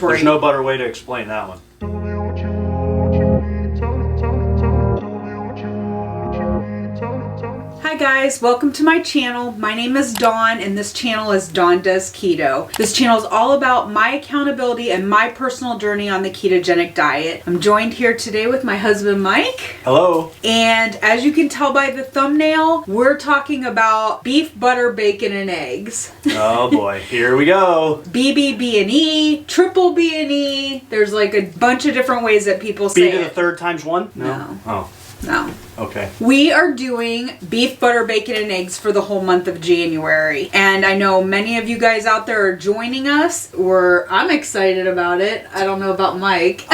There's no better way to explain that one. Hi guys, welcome to my channel. My name is Dawn and this channel is Dawn Does Keto. This channel is all about my accountability and my personal journey on the ketogenic diet. I'm joined here today with my husband Mike. Hello. And as you can tell by the thumbnail, we're talking about beef, butter, bacon, and eggs. Oh boy, here we go. BBB and E, triple B and E. There's like a bunch of different ways that people say B to it. the third times one? No. Oh. No. Okay. We are doing beef, butter, bacon, and eggs for the whole month of January. And I know many of you guys out there are joining us, I'm excited about it. I don't know about Mike.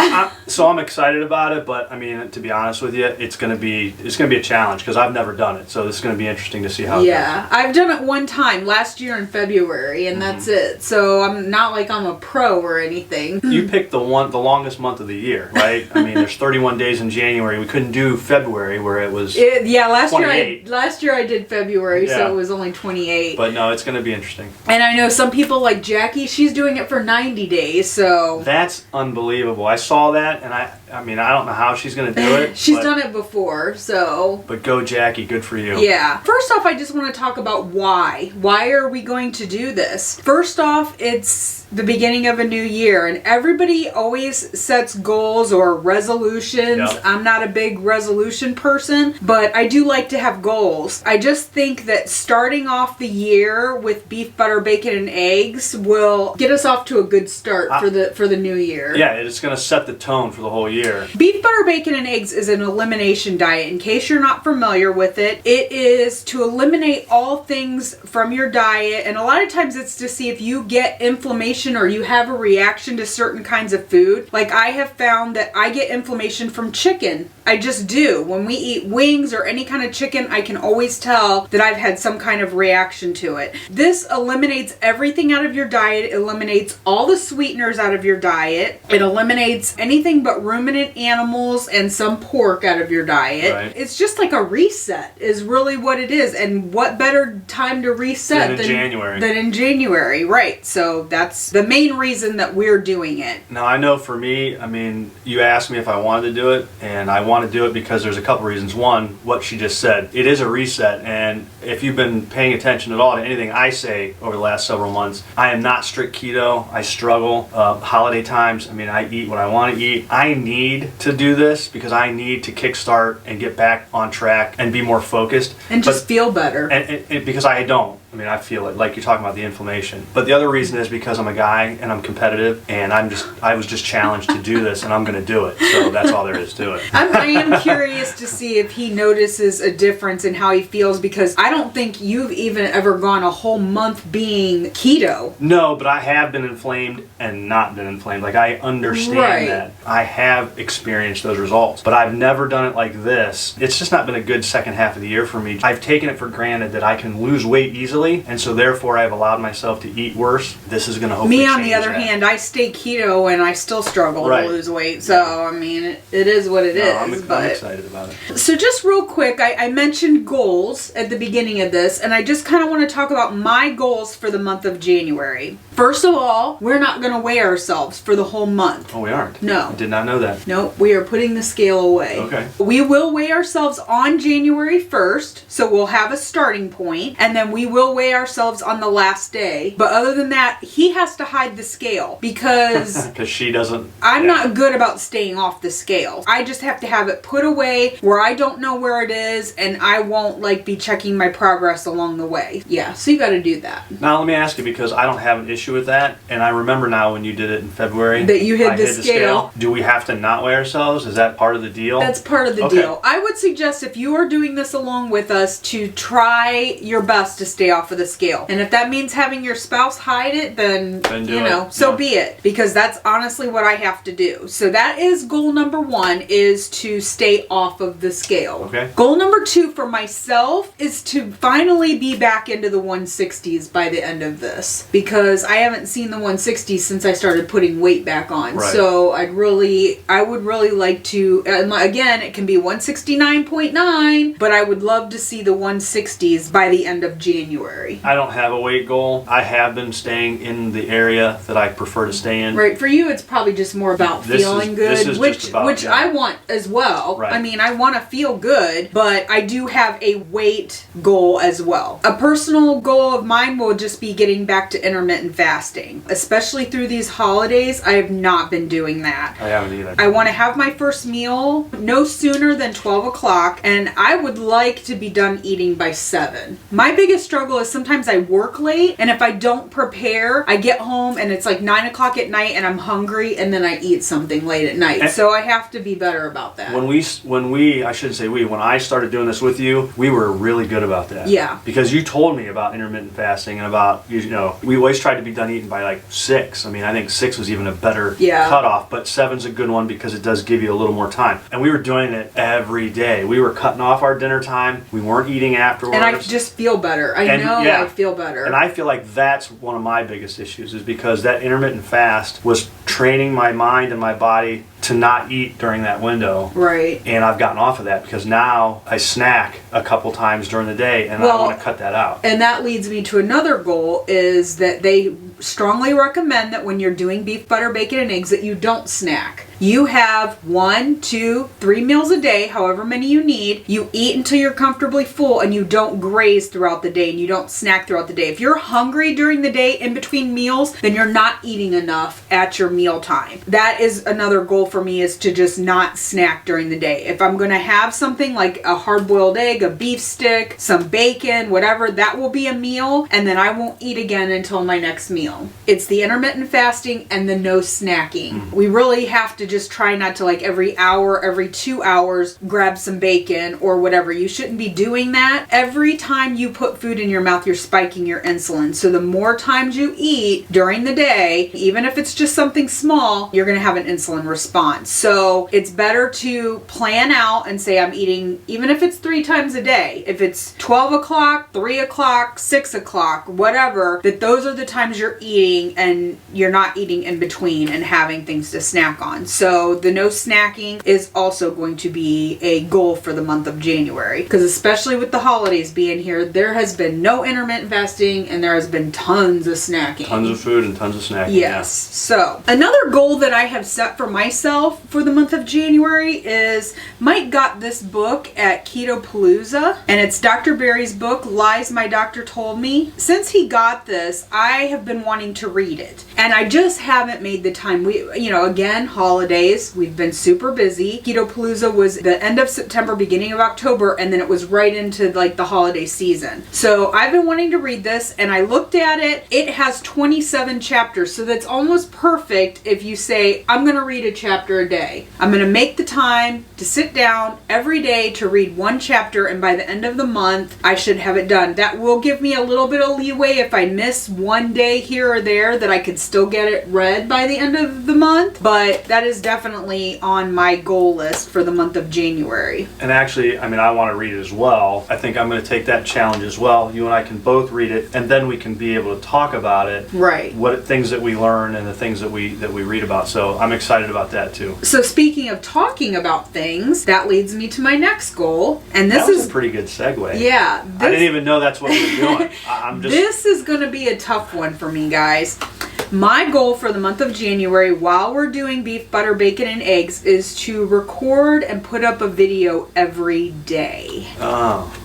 So I'm excited about it, but I mean, to be honest with you, it's gonna be a challenge because I've never done it. So this is gonna be interesting to see how it goes. Yeah, I've done it one time last year in February, and that's it. So I'm not like I'm a pro or anything. You picked the longest month of the year, right? I mean, there's 31 days in January. We couldn't do February where it was last year I did February, so it was only 28. But no, it's going to be interesting. And I know some people like Jackie, she's doing it for 90 days, so that's unbelievable. I saw that, and I mean, I don't know how she's going to do it. She's done it before, so. But go Jackie, good for you. Yeah. First off, I just want to talk about why. Why are we going to do this? First off, it's the beginning of a new year, and everybody always sets goals or resolutions. Yep. I'm not a big resolution person, but I do like to have goals. I just think that starting off the year with beef, butter, bacon, and eggs will get us off to a good start for the new year. Yeah, it's going to set the tone for the whole year. Beef, butter, bacon, and eggs is an elimination diet. In case you're not familiar with it, it is to eliminate all things from your diet, and a lot of times it's to see if you get inflammation or you have a reaction to certain kinds of food. Like I have found that I get inflammation from chicken. I just do. When we eat wings or any kind of chicken, I can always tell that I've had some kind of reaction to it. This eliminates everything out of your diet. It eliminates all the sweeteners out of your diet. It eliminates anything but ruminant animals and some pork out of your diet. Right. It's just like a reset is really what it is. And what better time to reset than January. Than in January, right. So that's the main reason that we're doing it. Now I know for me, I mean, you asked me if I wanted to do it, and I want to do it because there's a couple reasons. One, what she just said, it is a reset, and if you've been paying attention at all to anything I say over the last several months, I am not strict keto. I struggle. Holiday times, I mean, I eat what I want to eat. I need to do this because I need to kickstart and get back on track and be more focused. And just feel better. And because I don't. I mean, I feel it, like you're talking about the inflammation. But the other reason is because I'm a guy and I'm competitive, and I was just challenged to do this, and I'm going to do it. So that's all there is to it. I am curious to see if he notices a difference in how he feels, because I don't think you've even ever gone a whole month being keto. No, but I have been inflamed and not been inflamed. Like, I understand that. I have experienced those results, but I've never done it like this. It's just not been a good second half of the year for me. I've taken it for granted that I can lose weight easily, and so therefore I've allowed myself to eat worse. This is going to hopefully change that. Me, on the other hand, I stay keto and I still struggle to lose weight. So, I mean, it is what it is. I'm excited about it. So just real quick, I mentioned goals at the beginning of this, and I just kind of want to talk about my goals for the month of January. First of all, we're not going to weigh ourselves for the whole month. Oh, we aren't? No. I did not know that. Nope, we are putting the scale away. Okay. We will weigh ourselves on January 1st, so we'll have a starting point, and then we will weigh ourselves on the last day. But other than that, he has to hide the scale because she doesn't. I'm not good about staying off the scale. I just have to have it put away where I don't know where it is, and I won't be checking my progress along the way. Yeah, so you got to do that. Now let me ask you, because I don't have an issue with that, and I remember now when you did it in February that you hid the scale. Do we have to not weigh ourselves? Is that part of the deal? That's part of the deal. I would suggest, if you are doing this along with us, to try your best to stay off of the scale. And if that means having your spouse hide it, then you know, so be it. Because that's honestly what I have to do. So that is goal number 1, is to stay off of the scale. Okay. Goal number 2 for myself is to finally be back into the 160s by the end of this. Because I I haven't seen the 160 since I started putting weight back on. Right. So I would really like to, again, it can be 169.9, but I would love to see the 160s by the end of January. I don't have a weight goal. I have been staying in the area that I prefer to stay in. Right. For you, it's probably just more about feeling good, which I want as well. Right. I mean, I want to feel good, but I do have a weight goal as well. A personal goal of mine will just be getting back to intermittent fasting, especially through these holidays. I have not been doing that. I haven't either. I want to have my first meal no sooner than 12 o'clock, and I would like to be done eating by 7. My biggest struggle is sometimes I work late, and if I don't prepare, I get home and it's like 9 o'clock at night and I'm hungry, and then I eat something late at night. So I have to be better about that. When I started doing this with you, we were really good about that. Yeah. Because you told me about intermittent fasting and about, we always tried to be done eating by like 6. I mean, I think 6 was even a better cutoff, but 7's a good one because it does give you a little more time. And we were doing it every day. We were cutting off our dinner time. We weren't eating afterwards. And I just feel better. I feel better. And I feel like that's one of my biggest issues, is because that intermittent fast was training my mind and my body to not eat during that window. Right. And I've gotten off of that because now I snack a couple times during the day, and I want to cut that out. And that leads me to another goal, is that they strongly recommend that when you're doing beef, butter, bacon, and eggs, that you don't snack. You have 1, 2, 3 meals a day, however many you need. You eat until you're comfortably full, and you don't graze throughout the day, and you don't snack throughout the day. If you're hungry during the day in between meals, then you're not eating enough at your meal time. That is another goal for me, is to just not snack during the day. If I'm going to have something like a hard-boiled egg, a beef stick, some bacon, whatever, that will be a meal, and then I won't eat again until my next meal. It's the intermittent fasting and the no snacking. We really have to just try not to, like, every hour, every 2 hours, grab some bacon or whatever. You shouldn't be doing that. Every time you put food in your mouth, you're spiking your insulin. So the more times you eat during the day, even if it's just something small, you're going to have an insulin response. So it's better to plan out and say, I'm eating, even if it's 3 times a day, if it's 12 o'clock, 3 o'clock, 6 o'clock, whatever, that those are the times you're eating, and you're not eating in between and having things to snack on. So the no snacking is also going to be a goal for the month of January, because especially with the holidays being here, there has been no intermittent fasting, and there has been tons of snacking. Tons of food and tons of snacking. Yes. Yeah. So another goal that I have set for myself for the month of January is, Mike got this book at Keto Palooza, and it's Dr. Berry's book, Lies My Doctor Told Me. Since he got this, I have been wanting to read it, and I just haven't made the time. Again, holidays, we've been super busy. Keto Palooza was the end of September, beginning of October, and then it was right into like the holiday season. So I've been wanting to read this, and I looked at it. It has 27 chapters, so that's almost perfect if you say, I'm going to read a chapter a day. I'm going to make the time to sit down every day to read 1 chapter, and by the end of the month, I should have it done. That will give me a little bit of leeway if I miss 1 day here or there, that I could still get it read by the end of the month, but that is definitely on my goal list for the month of January. And actually, I want to read it as well. I think I'm going to take that challenge as well. You and I can both read it, and then we can be able to talk about it. Right. What things that we learn and the things that we read about. So I'm excited about that too. So speaking of talking about things, that leads me to my next goal. And this is a pretty good segue. Yeah. I didn't even know that's what we were doing. This is going to be a tough one for me, guys. My goal for the month of January, while we're doing beef, butter, bacon, and eggs, is to record and put up a video every day. Oh.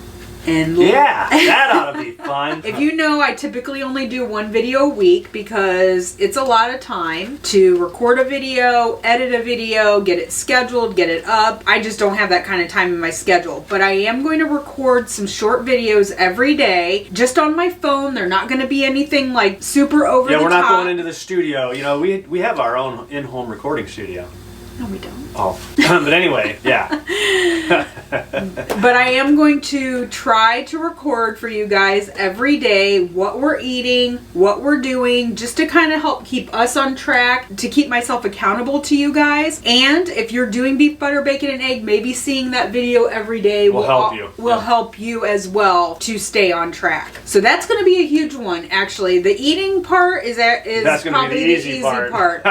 And yeah, that ought to be fun. If you know, I typically only do 1 video a week because it's a lot of time to record a video, edit a video, get it scheduled, get it up. I just don't have that kind of time in my schedule. But I am going to record some short videos every day, just on my phone. They're not going to be anything like super over the top. Yeah, we're not going into the studio. We have our own in-home recording studio. No, we don't. Oh, but anyway, yeah. But I am going to try to record for you guys every day what we're eating, what we're doing, just to kind of help keep us on track, to keep myself accountable to you guys. And if you're doing beef, butter, bacon, and egg, maybe seeing that video every day will help you as well to stay on track. So that's going to be a huge one, actually. The eating part is probably the easy part.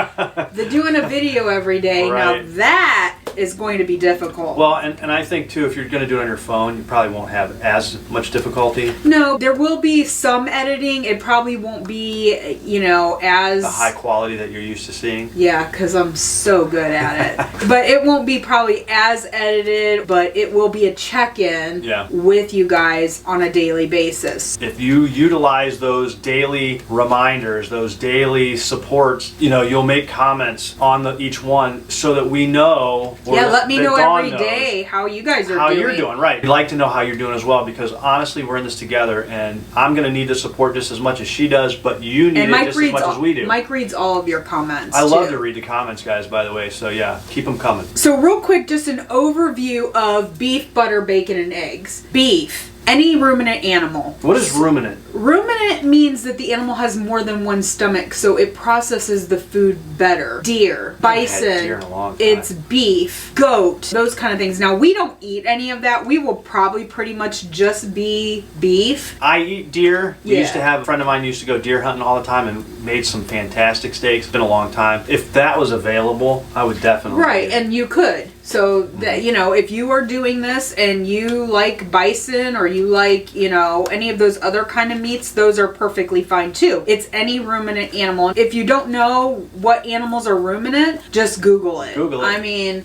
The doing a video every day, right. Now that is going to be difficult. Well, and I think too, if you're going to do it on your phone, you probably won't have as much difficulty. No, there will be some editing. It probably won't be, as... the high quality that you're used to seeing. Yeah, because I'm so good at it. But it won't be probably as edited, but it will be a check-in with you guys on a daily basis. If you utilize those daily reminders, those daily supports, you'll make comments on each one so that we know. Let me know every day how you guys are doing. How you're doing, right. We'd like to know how you're doing as well, because honestly, we're in this together, and I'm going to need the support just as much as she does, but you need it just as much as we do. Mike reads all of your comments, I love to read the comments, guys, by the way, so yeah, keep them coming. So real quick, just an overview of beef, butter, bacon, and eggs. Beef. Any ruminant animal. What is ruminant? Ruminant means that the animal has more than one stomach, so it processes the food better. Deer, bison, deer in a long time. It's beef, goat, those kind of things. Now, we don't eat any of that. We will probably pretty much just be beef. I eat deer. We used to have a friend of mine used to go deer hunting all the time and made some fantastic steaks. It's been a long time. If that was available, I would definitely. Right, and you could. So that, if you are doing this and you like bison or you like, any of those other kind of meats, those are perfectly fine too. It's any ruminant animal. If you don't know what animals are ruminant, just Google it. Google it. I mean,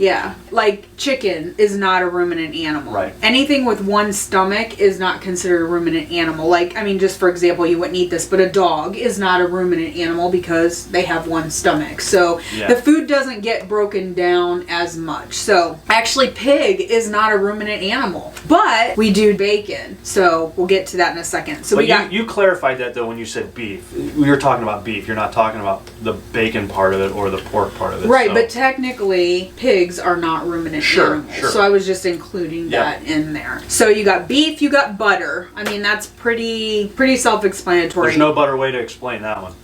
like chicken is not a ruminant animal. Right. Anything with one stomach is not considered a ruminant animal. Like, just for example, you wouldn't eat this, but a dog is not a ruminant animal because they have one stomach. So the food doesn't get broken down as much. So actually, pig is not a ruminant animal, but we do bacon. So we'll get to that in a second. So you clarified that though when you said beef. You're talking about beef. You're not talking about the bacon part of it or the pork part of it. Right, but technically pigs are not ruminant animals. Sure. So I was just including that in there. So you got beef, you got butter. That's pretty self-explanatory. There's no better way to explain that one.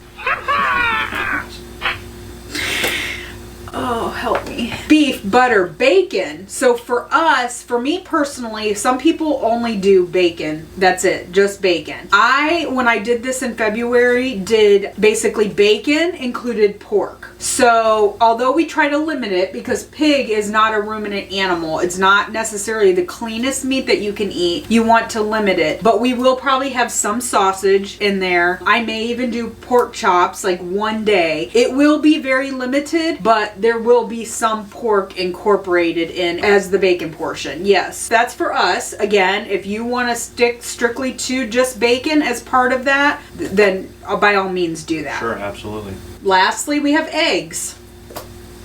Oh, help me. Beef, butter, bacon. So for me personally, some people only do bacon. That's it, just bacon. When I did this in February, did basically bacon included pork. So although we try to limit it because pig is not a ruminant animal, it's not necessarily the cleanest meat that you can eat, you want to limit it. But we will probably have some sausage in there. I may even do pork chops like one day. It will be very limited, but there will be some pork incorporated in as the bacon portion. Yes, that's for us. Again, if you want to stick strictly to just bacon as part of that, then by all means do that. Sure, absolutely. Lastly, we have eggs.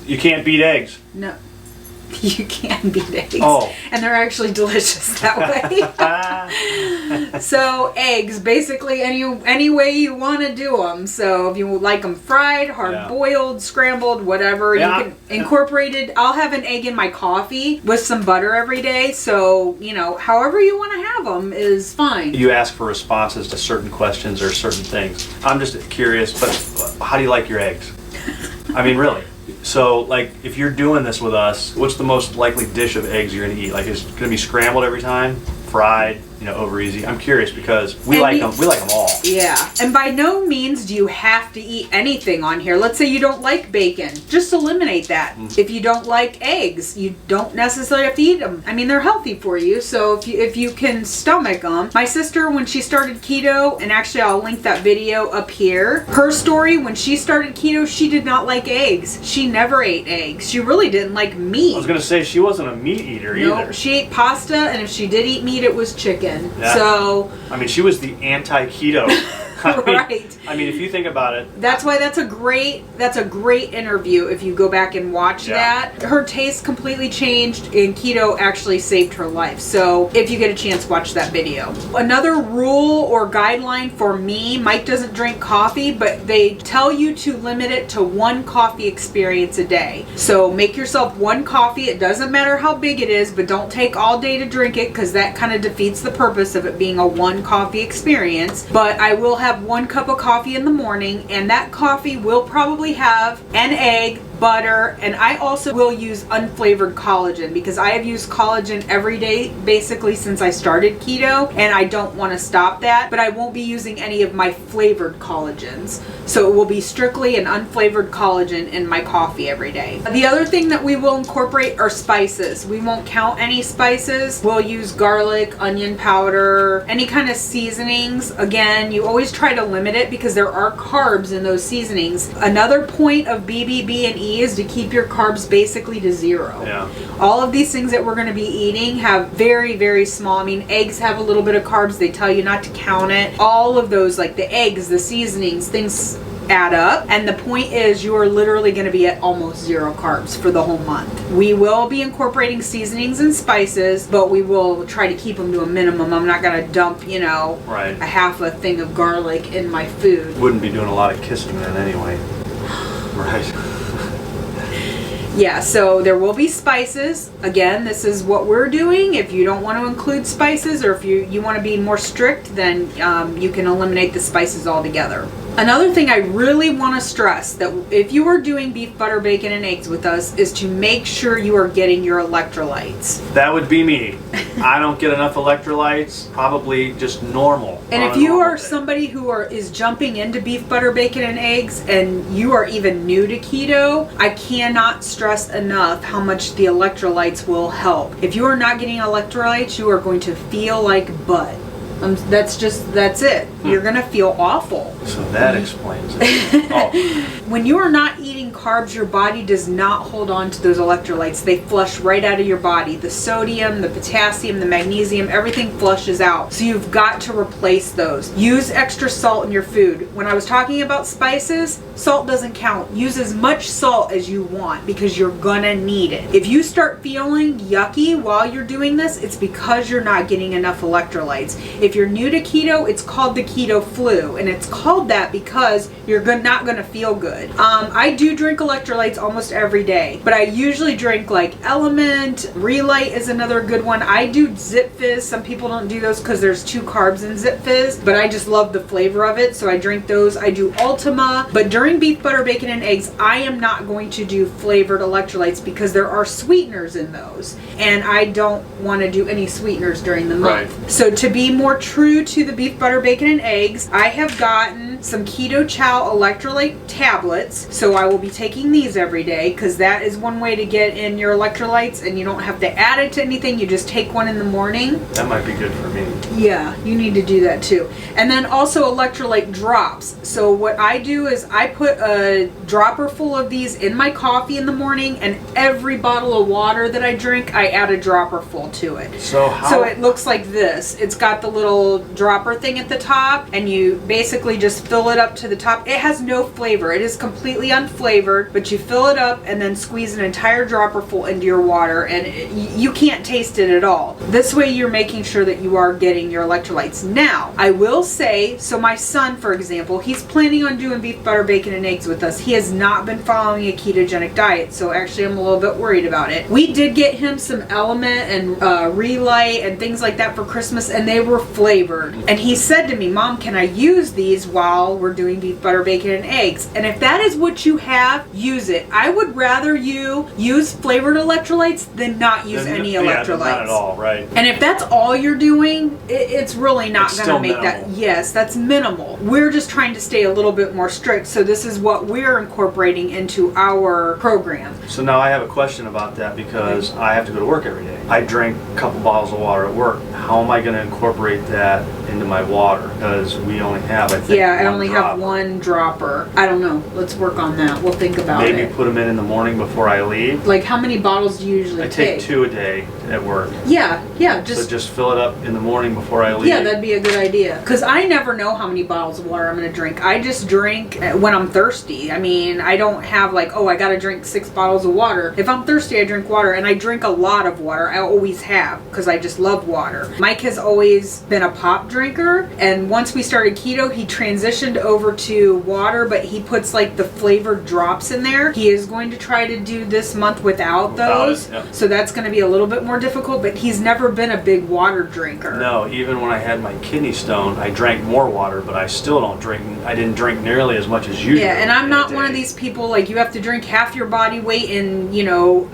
You can't beat eggs. No. You can beat eggs. Oh. And they're actually delicious that way. So eggs, basically any way you want to do them. So if you like them fried, hard-boiled, scrambled, whatever, you can incorporate it. I'll have an egg in my coffee with some butter every day. So, however you want to have them is fine. You ask for responses to certain questions or certain things. I'm just curious, but how do you like your eggs? Really. So, if you're doing this with us, what's the most likely dish of eggs you're going to eat? Is it going to be scrambled every time? Fried? Over easy? I'm curious because we like them. We like them all. Yeah. And by no means do you have to eat anything on here. Let's say you don't like bacon. Just eliminate that. If you don't like eggs, you don't necessarily have to eat them. They're healthy for you. So if you can stomach them. My sister, when she started keto, and actually I'll link that video up here. Her story, when she started keto, she did not like eggs. She never ate eggs. She really didn't like meat. I was going to say she wasn't a meat eater either. No, she ate pasta, and if she did eat meat, it was chicken. Yeah. So she was the anti-keto Right. I mean, if you think about it, That's why that's a great interview if you go back and watch that. Her taste completely changed and keto actually saved her life. So if you get a chance, watch that video. Another rule or guideline for me, Mike doesn't drink coffee, but they tell you to limit it to 1 coffee experience a day. So make yourself 1 coffee. It doesn't matter how big it is, but don't take all day to drink it because that kind of defeats the purpose of it being a 1 coffee experience. But I will have 1 cup of coffee in the morning, and that coffee will probably have an egg, butter, and I also will use unflavored collagen because I have used collagen every day basically since I started keto, and I don't want to stop that, but I won't be using any of my flavored collagens. So it will be strictly an unflavored collagen in my coffee every day. The other thing that we will incorporate are spices. We won't count any spices. We'll use garlic, onion powder, any kind of seasonings. Again, you always try to limit it because there are carbs in those seasonings. Another point of BBB and E is to keep your carbs basically to 0. Yeah. All of these things that we're going to be eating have very, very small. I mean, eggs have a little bit of carbs. They tell you not to count it. All of those, like the eggs, the seasonings, things add up, and the point is you are literally going to be at almost 0 carbs for the whole month. We will be incorporating seasonings and spices, but we will try to keep them to a minimum. I'm not going to dump, right, a half a thing of garlic in my food. Wouldn't be doing a lot of kissing then anyway. Right. Yeah, so there will be spices. Again, this is what we're doing. If you don't want to include spices, or if you want to be more strict, then you can eliminate the spices altogether. Another thing I really want to stress, that if you are doing beef, butter, bacon, and eggs with us, is to make sure you are getting your electrolytes. That would be me. I don't get enough electrolytes, probably just normal. And if you are somebody who is jumping into beef, butter, bacon, and eggs, and you are even new to keto, I cannot stress enough how much the electrolytes will help. If you are not getting electrolytes, you are going to feel like butt. That's it. You're gonna feel awful. So that explains it. Oh. When you are not eating carbs, your body does not hold on to those electrolytes. They flush right out of your body. The sodium, the potassium, the magnesium, everything flushes out. So you've got to replace those. Use extra salt in your food. When I was talking about spices, salt doesn't count. Use as much salt as you want because you're gonna need it. If you start feeling yucky while you're doing this, it's because you're not getting enough electrolytes. If you're new to keto, it's called the keto flu, and it's called that because you're not going to feel good. I do drink electrolytes almost every day, but I usually drink like Element. Relight is another good one. I do Zip Fizz. Some people don't do those because there's 2 carbs in Zip Fizz, but I just love the flavor of it, so I drink those. I do Ultima, but during beef, butter, bacon, and eggs, I am not going to do flavored electrolytes because there are sweeteners in those, and I don't want to do any sweeteners during the month. Right. So to be more true to the beef, butter, bacon, and eggs, I have gotten some Keto Chow electrolyte tablets, so I will be taking these every day because that is one way to get in your electrolytes, and you don't have to add it to anything. You just take one in the morning. That might be good for me. Yeah, you need to do that too. And then also electrolyte drops. So what I do is I put a dropper full of these in my coffee in the morning, and every bottle of water that I drink, I add a dropper full to it. So it looks like this. It's got the little dropper thing at the top, and you basically just fill it up to the top. It has no flavor. It is completely unflavored, but you fill it up and then squeeze an entire dropper full into your water, and you can't taste it at all. This way you're making sure that you are getting your electrolytes. Now, I will say, so my son, for example, he's planning on doing beef, butter, bacon, and eggs with us. He has not been following a ketogenic diet, so actually I'm a little bit worried about it. We did get him some Element and Relight and things like that for Christmas, and they were flavored. And he said to me, Mom, can I use these while we're doing beef, butter, bacon, and eggs? And if that is what you have, use it. I would rather you use flavored electrolytes than not use any electrolytes. Yeah, not at all, right. And if that's all you're doing, it's really not going to make minimal. that. Yes, that's minimal. We're just trying to stay a little bit more strict, so this is what we're incorporating into our program. So now I have a question about that because I have to go to work every day. I drink a couple bottles of water at work. How am I going to incorporate that into my water? Because we only have, I think, Yeah, only have one dropper. I don't know. Let's work on that. We'll think about it. Maybe put them in the morning before I leave. Like, how many bottles do you usually take? I take 2 a day at work. Yeah. So just fill it up in the morning before I leave. Yeah, that'd be a good idea. Because I never know how many bottles of water I'm going to drink. I just drink when I'm thirsty. I mean, I don't have like, oh, I got to drink 6 bottles of water. If I'm thirsty, I drink water. And I drink a lot of water. I always have, because I just love water. Mike has always been a pop drinker. And once we started keto, he transitioned over to water, but he puts like the flavored drops in there. He is going to try to do this month without those. Yep. So that's going to be a little bit more difficult, but he's never been a big water drinker. No, even when I had my kidney stone, I drank more water, but I still don't drink. I didn't drink nearly as much as you do. Yeah, and I'm not one of these people like you have to drink half your body weight in,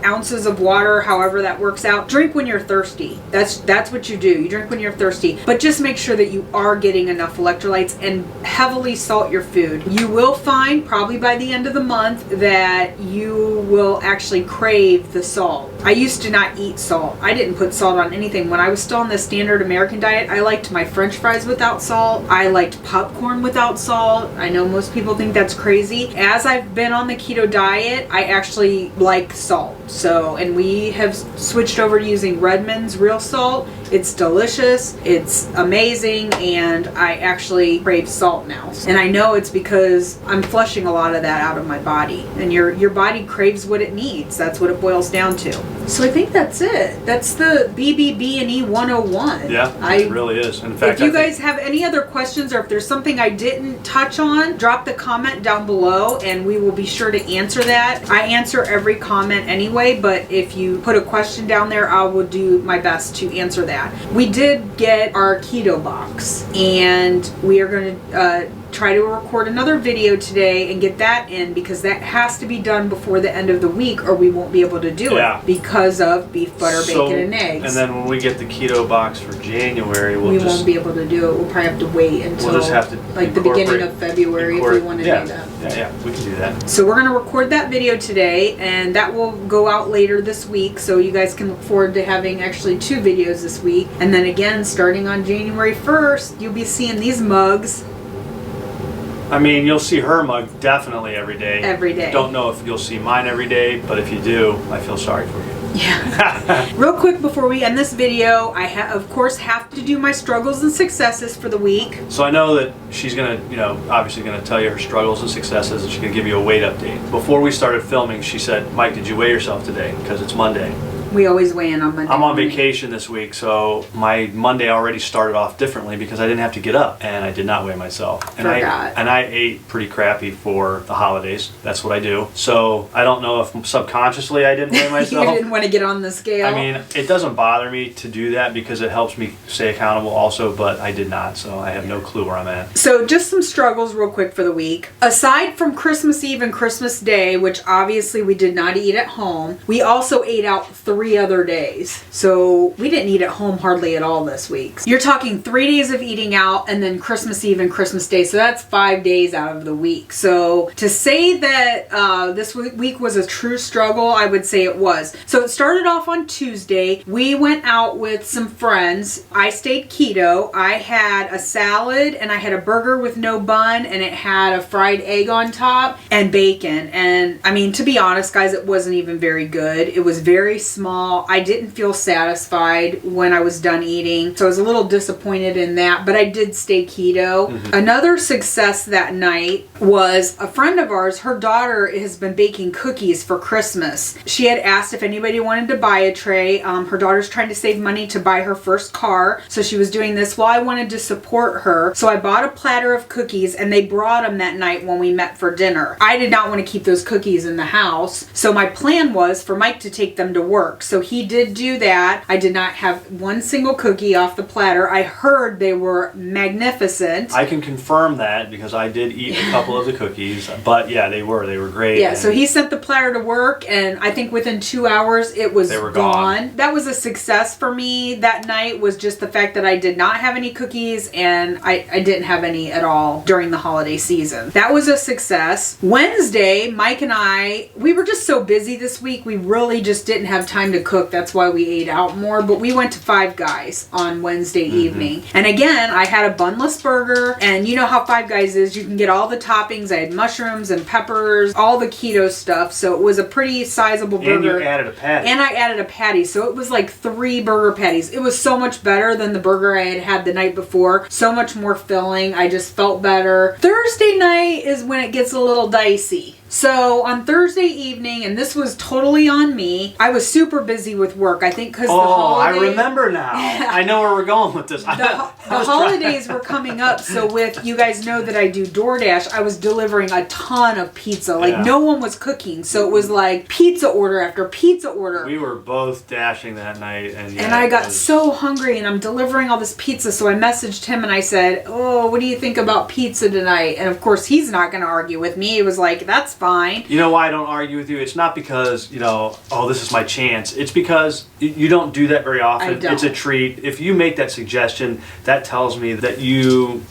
ounces of water, however that works out. Drink when you're thirsty. That's what you do. You drink when you're thirsty. But just make sure that you are getting enough electrolytes and heavily salt your food. You will find probably by the end of the month that you will actually crave the salt. I used to not eat salt. I didn't put salt on anything. When I was still on the standard American diet, I liked my French fries without salt. I liked popcorn without salt. I know most people think that's crazy. As I've been on the keto diet, I actually like salt. And we have switched over to using Redmond's real salt. It's delicious, it's amazing, and I actually crave salt now. And I know it's because I'm flushing a lot of that out of my body. And your body craves what it needs. That's what it boils down to. So I think that's it. That's the BBB and E 101. Yeah, it really is. In fact, if you guys have any other questions or if there's something I didn't touch on, drop the comment down below and we will be sure to answer that. I answer every comment anyway, but if you put a question down there, I will do my best to answer that. We did get our keto box and we are going to try to record another video today and get that in because that has to be done before the end of the week or we won't be able to do it because of beef, butter, bacon, and eggs. And then when we get the keto box for January, we won't be able to do it. We'll probably have to wait until the beginning of February if we want to do that. Yeah, we can do that. So we're going to record that video today and that will go out later this week so you guys can look forward to having actually 2 videos this week. And then again, starting on January 1st, you'll be seeing these mugs. I mean, you'll see her mug definitely every day. Every day. Don't know if you'll see mine every day, but if you do, I feel sorry for you. Yeah. Real quick before we end this video, I of course have to do my struggles and successes for the week. So I know that she's gonna, obviously gonna tell you her struggles and successes, and she's gonna give you a weight update. Before we started filming, she said, "Mike, did you weigh yourself today? Because it's Monday." We always weigh in on Monday. I'm on vacation this week, so my Monday already started off differently because I didn't have to get up, and I did not weigh myself. And I ate pretty crappy for the holidays. That's what I do. So I don't know if subconsciously I didn't weigh myself. You didn't want to get on the scale. I mean, it doesn't bother me to do that because it helps me stay accountable also, but I did not, so I have no clue where I'm at. So just some struggles real quick for the week. Aside from Christmas Eve and Christmas Day, which obviously we did not eat at home, we also ate out 3 other days. So we didn't eat at home hardly at all this week. You're talking 3 days of eating out and then Christmas Eve and Christmas Day. So that's 5 days out of the week. So to say that this week was a true struggle, I would say it was. So it started off on Tuesday. We went out with some friends. I stayed keto. I had a salad and I had a burger with no bun and it had a fried egg on top and bacon. And I mean, to be honest, guys, it wasn't even very good. It was very small. I didn't feel satisfied when I was done eating, so I was a little disappointed in that, but I did stay keto. Another success that night was a friend of ours. Her daughter has been baking cookies for Christmas. She had asked if anybody wanted to buy a tray. Her daughter's trying to save money to buy her first car, so she was doing this. Well, I wanted to support her, so I bought a platter of cookies and they brought them that night when we met for dinner. I did not want to keep those cookies in the house, so my plan was for Mike to take them to work. So he did do that. I did not have one single cookie off the platter. I heard they were magnificent. I can confirm that because I did eat a couple of the cookies, but yeah, they were great. Yeah, so he sent the platter to work and I think within 2 hours it was gone. That was a success for me that night, was just the fact that I did not have any cookies and I didn't have any at all during the holiday season. That was a success. Wednesday, Mike and we were just so busy this week, we really just didn't have time to cook. That's why we ate out more. But we went to Five Guys on Wednesday evening. And again, I had a bunless burger. And you know how Five Guys is. You can get all the toppings. I had mushrooms and peppers, all the keto stuff. So it was a pretty sizable burger. And you added a patty. And I added a patty. So it was like 3 burger patties. It was so much better than the burger I had the night before. So much more filling. I just felt better. Thursday night is when it gets a little dicey. So on Thursday evening, and this was totally on me, I was super busy with work. I think because the holidays... I remember now. I know where we're going with this. The holidays were coming up, so with, you guys know that I do DoorDash, I was delivering a ton of pizza. Like, no one was cooking, so it was like pizza order after pizza order. We were both dashing that night. And I got so hungry, and I'm delivering all this pizza, so I messaged him, and I said, oh, what do you think about pizza tonight? And of course, he's not going to argue with me. He was like, that's fine. You know why I don't argue with you? It's not because, oh, this is my chance. It's because you don't do that very often. I don't. It's a treat. If you make that suggestion, that tells me that you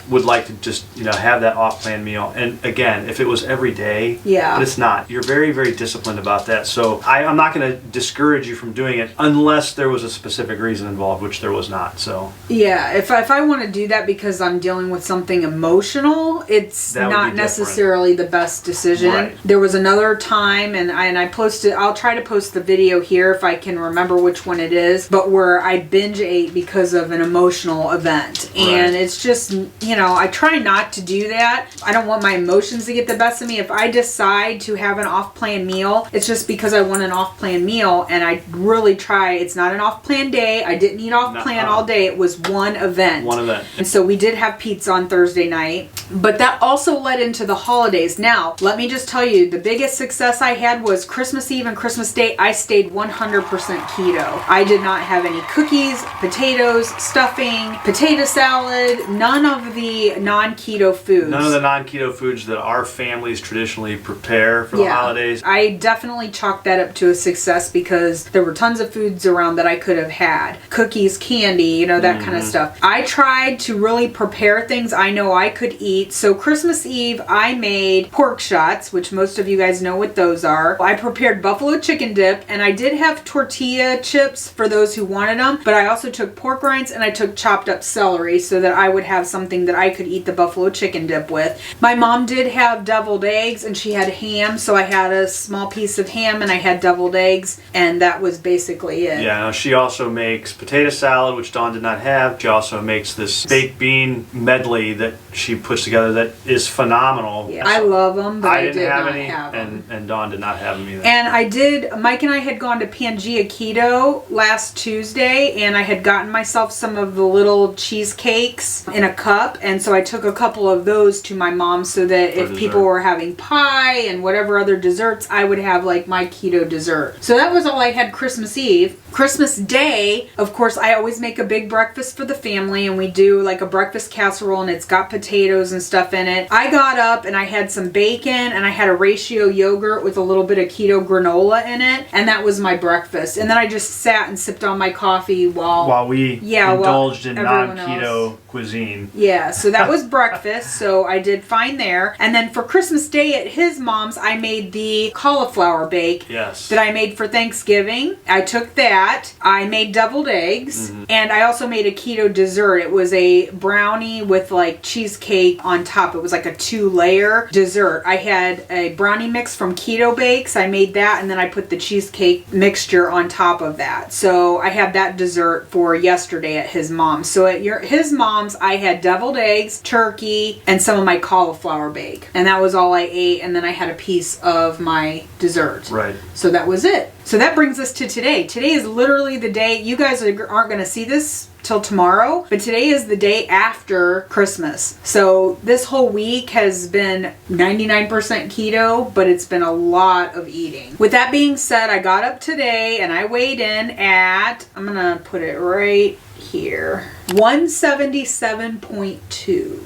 would like to just, have that off-plan meal. And again, if it was every day, but it's not. You're very, very disciplined about that. So I'm not going to discourage you from doing it unless there was a specific reason involved, which there was not. So yeah, if I want to do that because I'm dealing with something emotional, it's not necessarily the best decision. Right. There was another time, and I posted, I'll try to post the video here if I can remember which one it is, but where I binge ate because of an emotional event. And it's just, I try not to do that. I don't want my emotions to get the best of me. If I decide to have an off-plan meal, it's just because I want an off-plan meal, and I really try. It's not an off-plan day. I didn't eat off-plan all day. It was one event. One event. And so we did have pizza on Thursday night, but that also led into the holidays. Now, let me just tell you, the biggest success I had was Christmas Eve and Christmas Day. I stayed 100% keto. I did not have any cookies, potatoes, stuffing, potato salad, none of the non-keto foods. None of the non-keto foods that our families traditionally prepare for the holidays. I definitely chalked that up to a success because there were tons of foods around that I could have had. Cookies, candy, that kind of stuff. I tried to really prepare things I know I could eat. So Christmas Eve, I made pork shots, which most of you guys know what those are. I prepared buffalo chicken dip, and I did have tortilla chips for those who wanted them, but I also took pork rinds and I took chopped up celery so that I would have something that I could eat the buffalo chicken dip with. My mom did have deviled eggs, and she had ham, so I had a small piece of ham and I had deviled eggs, and that was basically it. Yeah, she also makes potato salad, which Dawn did not have. She also makes this baked bean medley that she puts together that is phenomenal. Yeah, I love them, but I did not not have them. And Dawn did not have them either. And Mike and I had gone to Pangea Keto last Tuesday, and I had gotten myself some of the little cheesecakes in a cup, and so I took a couple of those to my mom so that if people were having pie and whatever other desserts, I would have like my keto dessert. So that was all I had Christmas Eve. Christmas Day, of course, I always make a big breakfast for the family, and we do like a breakfast casserole, and it's got potatoes and stuff in it. I got up and I had some bacon, and I had a ratio yogurt with a little bit of keto granola in it, and that was my breakfast. And then I just sat and sipped on my coffee while we indulged in non-keto cuisine. Yeah, so that was breakfast, so I did fine there. And then for Christmas Day at his mom's, I made the cauliflower bake that I made for Thanksgiving. I took that. I made deviled eggs, and I also made a keto dessert. It was a brownie with like cheesecake on top. It was like a 2-layer dessert. I had a brownie mix from Keto Bakes. I made that, and then I put the cheesecake mixture on top of that. So I had that dessert for yesterday at his mom's. So at his mom's, I had deviled eggs, turkey, and some of my cauliflower bake. And that was all I ate, and then I had a piece of my dessert. Right. So that was it. So that brings us to today. Today is literally the day, you guys aren't going to see this till tomorrow, but today is the day after Christmas. So this whole week has been 99% keto, but it's been a lot of eating. With that being said, I got up today and I weighed in at, I'm going to put it right here, 177.2.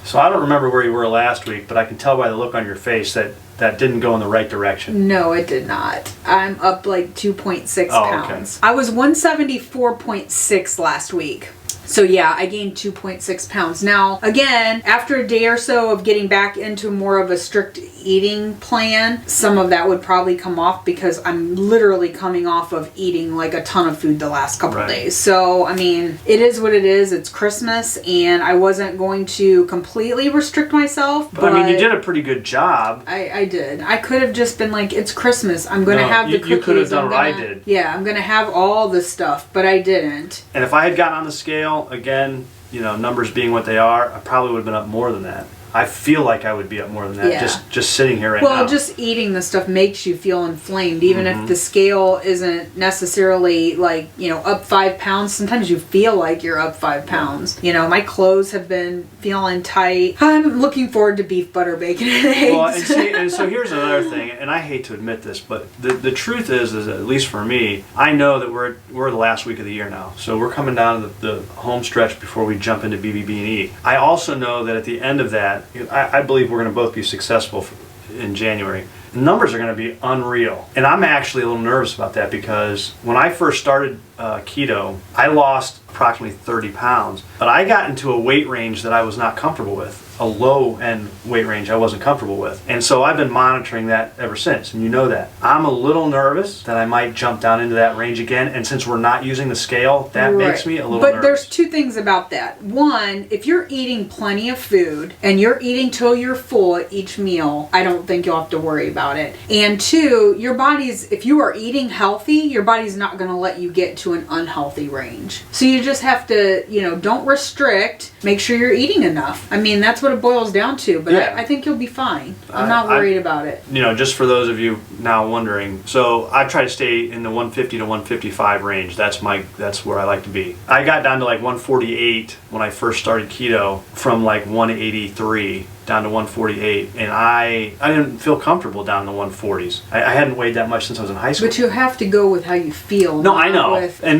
So I don't remember where you were last week, but I can tell by the look on your face that didn't go in the right direction. No, it did not. I'm up like 2.6 pounds. Okay. I was 174.6 last week. So yeah, I gained 2.6 pounds. Now, again, after a day or so of getting back into more of a strict eating plan, some of that would probably come off because I'm literally coming off of eating like a ton of food the last couple days. So, I mean, it is what it is. It's Christmas, and I wasn't going to completely restrict myself. But I mean, you did a pretty good job. I did. I could have just been like, it's Christmas. I'm going to have the cookies. You could have done what I did. Yeah, I'm going to have all the stuff, but I didn't. And if I had gotten on the scale, again, you know, numbers being what they are, I probably would have been up more than that. I feel like I would be up more than that, just sitting here right now. Well, just eating the stuff makes you feel inflamed, even if the scale isn't necessarily like, you know, up 5 pounds. Sometimes you feel like you're up 5 pounds. You know, my clothes have been feeling tight. I'm looking forward to beef, butter, bacon, and eggs. Well, and so here's another thing, and I hate to admit this, but the truth is at least for me, I know that we're the last week of the year now. So we're coming down to the home stretch before we jump into BBB and E. I also know that at the end of that, I believe we're going to both be successful in January. The numbers are going to be unreal. And I'm actually a little nervous about that because when I first started keto, I lost approximately 30 pounds. But I got into a weight range that I was not comfortable with, a low end weight range I wasn't comfortable with. And so I've been monitoring that ever since, and you know that. I'm a little nervous that I might jump down into that range again, and since we're not using the scale, that makes me a little nervous. But there's two things about that. One, if you're eating plenty of food and you're eating till you're full at each meal, I don't think you'll have to worry about it. And two, your body's, if you are eating healthy, your body's not going to let you get to an unhealthy range. So you just have to, you know, don't restrict, make sure you're eating enough. I mean, that's what it boils down to, but I think you'll be fine. I'm not worried about it. You know, just for those of you now wondering, so I try to stay in the 150 to 155 range. That's where I like to be. I got down to like 148 when I first started keto from like 183 down to 148, and I didn't feel comfortable down in the 140s. I hadn't weighed that much since I was in high school. But you have to go with how you feel. No, I know. And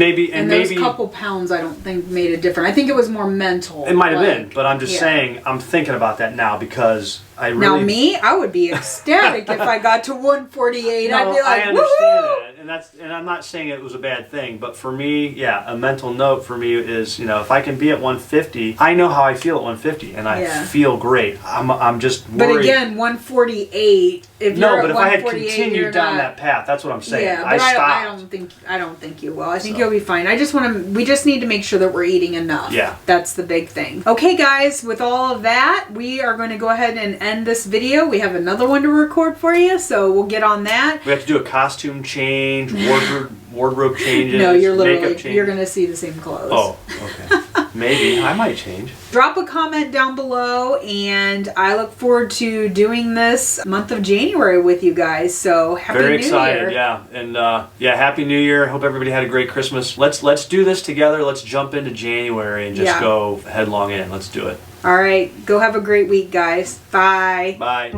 those couple pounds I don't think made a difference. I think it was more mental. It might have been, but I'm just saying, I'm thinking about that now because I really... Now me, I would be ecstatic if I got to 148. No, I'd be like, I understand that, and I'm not saying it was a bad thing, but for me, a mental note for me is, you know, if I can be at 150, I know how I feel at 150, and I feel great. I'm just worried. But again, 148. If you're but at if I had 148, continued down that path, that's what I'm saying. Yeah, but I stopped. I don't think you will. I think you'll be fine. We just need to make sure that we're eating enough. Yeah. That's the big thing. Okay, guys, with all of that, we are going to go ahead and end this video. We have another one to record for you, so we'll get on that. We have to do a costume change, wardrobe changes. No, you're you're going to see the same clothes. Oh, okay. Maybe. I might change. Drop a comment down below, and I look forward to doing this month of January with you guys. So happy New Year. Very excited, yeah. And happy New Year. Hope everybody had a great Christmas. Let's do this together. Let's jump into January and just go headlong in. Let's do it. All right. Go have a great week, guys. Bye. Bye.